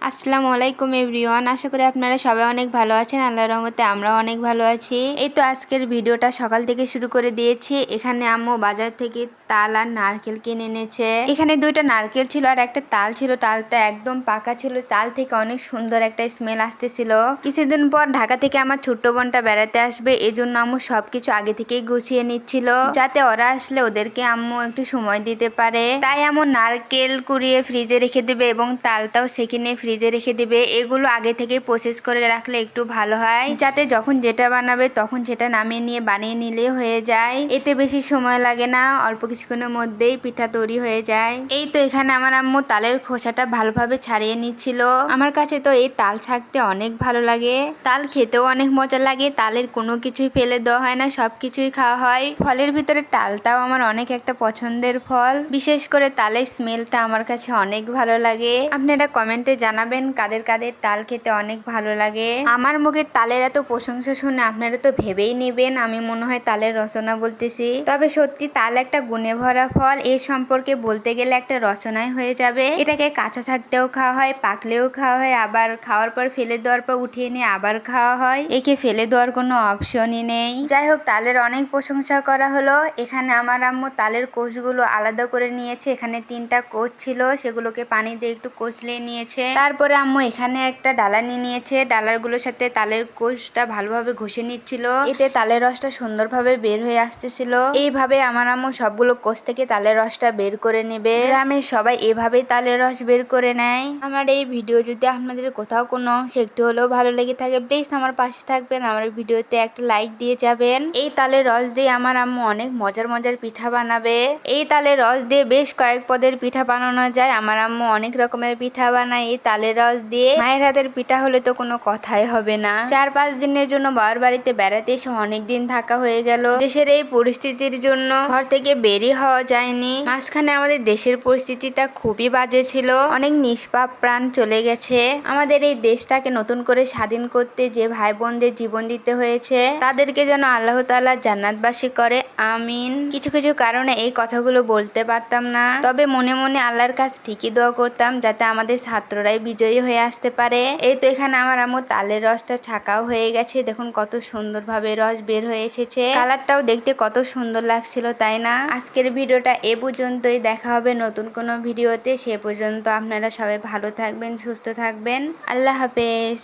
আসসালামু আলাইকুম এভরিওয়ান, আশা করি আপনারা সবাই অনেক ভালো আছেন। আল্লাহর রহমতে আমরা অনেক ভালো আছি। এই তো আজকের ভিডিওটা সকাল থেকে শুরু করে দিয়েছি। এখানে আম্মু বাজার থেকে তাল আর নারকেল কিনে এনেছে। এখানে দুইটা নারকেল ছিল আর একটা তাল ছিল। তালটা একদম পাকা ছিল, তাল থেকে অনেক সুন্দর একটা স্মেল আসতেছিল। কিছুদিন পর ঢাকা থেকে আমার ছোট্ট বোনটা বেড়াতে আসবে, এজন্য আম্মু সবকিছু আগে থেকেই গুছিয়ে নিচ্ছিল, যাতে ওরা আসলে ওদেরকে আম্মু একটু সময় দিতে পারে। তাই আম্মু নারকেল কুড়িয়ে ফ্রিজে রেখে দেবে এবং তালটাও সেখানে ফ্রিজে রেখে দিবে। এগুলো আগে থেকে প্রসেস করে রাখলে একটু ভালো হয়, যাতে যখন যেটা বানাবে তখন সেটা নামিয়ে নিয়ে বানিয়ে নিলে হয়ে যায়। এতে বেশি সময় লাগে না, অল্প কিছুক্ষণের মধ্যেই পিঠা তৈরি হয়ে যায়। এই তো এখানে আমার আম্মু তালের খোসাটা ভালোভাবে ছাড়িয়ে নিচ্ছিল। আমার কাছে তো এই তাল ছাকতে অনেক ভালো লাগে, তাল খেতেও অনেক মজা লাগে। তালের কোনো কিছুই ফেলে দেওয়া হয় না, সবকিছুই খাওয়া হয়। ফলের ভিতরে তালটাও আমার অনেক একটা পছন্দের ফল, বিশেষ করে তালের স্মেলটা আমার কাছে অনেক ভালো লাগে। আপনারা কমেন্টে জানাবেন কাদের কাদের তাল খেতে অনেক ভালো লাগে। আমার মুখে তালের এত প্রশংসা শুনে আপনারা তো ভেবেই নেবেন আমি মনে হয় তালের রচনা বলতেছি। তবে সত্যি তাল একটা গুণে ভরা ফল, এর সম্পর্কে বলতে গেলে একটা রচনাই হয়ে যাবে। এটাকে কাঁচা থাকতেও খাওয়া হয়, পাকলেও খাওয়া হয়, আবার খাওয়ার পর ফেলে দেওয়ার পর উঠিয়ে নিয়ে আবার খাওয়া হয়। একে ফেলে দেওয়ার কোনো অপশনই নেই। যাই হোক, তালের অনেক প্রশংসা করা হলো। এখানে আমার আম্মু তালের কোষগুলো আলাদা করে নিয়েছে। এখানে 3টা কোষ ছিল, সেগুলোকে পানি দিয়ে একটু কষলিয়ে নিয়েছে। তারপরে আম্মু এখানে একটা ডালা নিয়ে নিয়েছে, ডালারগুলোর সাথে তালের কোষটা ভালোভাবে ঘষে নিচ্ছিল, এতে তালের রসটা সুন্দরভাবে বের হয়ে আসতেছিল। এইভাবে আমার আম্মু সবগুলো কোষ থেকে তালের রসটা বের করে নেবে। গ্রামের সবাই এভাবেই তালের রস বের করে নেয়। আমার এই ভিডিও যদি আপনাদের কোথাও কোনো অংশ একটু হলেও ভালো লেগে থাকে, প্লিজ আমার পাশে থাকবেন, আমার ভিডিওতে একটা লাইক দিয়ে যাবেন। এই তালের রস দিয়ে আমার আম্মু অনেক মজার মজার পিঠা বানাবে। এই তালের রস দিয়ে বেশ কয়েক পদের পিঠা বানানো যায়। আমার আম্মু অনেক রকমের পিঠা বানায় এই তালের রস দিয়ে। মায়ের হাতের পিঠা হলে তো কোনো কথাই হবে না। 4-5 দিনের জন্য বাবার বাড়িতে বেড়াতে এসে অনেক দিন থাকা হয়ে গেল। দেশের এই পরিস্থিতির জন্য ঘর থেকে বেরই হওয়া যায়নি। মাঝখানে আমাদের দেশের পরিস্থিতিটা খুবই বাজে ছিল, অনেক নিষ্পাপ প্রাণ চলে গেছে। আমাদের এই দেশটাকে নতুন করে স্বাধীন করতে যে ভাই বোনদের জীবন দিতে হয়েছে, তাদেরকে যেন আল্লাহ তাআলা জান্নাতবাসী করে, আমিন। কিছু কিছু কারণে এই কথাগুলো বলতে পারতাম না, তবে মনে মনে আল্লাহর কাছে ঠিকই দোয়া করতাম যাতে আমাদের ছাত্ররাই বিজয়ী হয়ে আসতে পারে। এই তো এখানে আমার আম্মু তালের রসটা ছাকাও হয়ে গেছে। দেখুন কত সুন্দরভাবে রস বের হয়ে এসেছে, কালারটাও দেখতে কত সুন্দর লাগছিল, তাই না? আজকের ভিডিওটা এ পর্যন্তই। দেখা হবে নতুন কোনো ভিডিওতে। সে পর্যন্ত আপনারা সবাই ভালো থাকবেন, সুস্থ থাকবেন। আল্লাহ হাফেজ।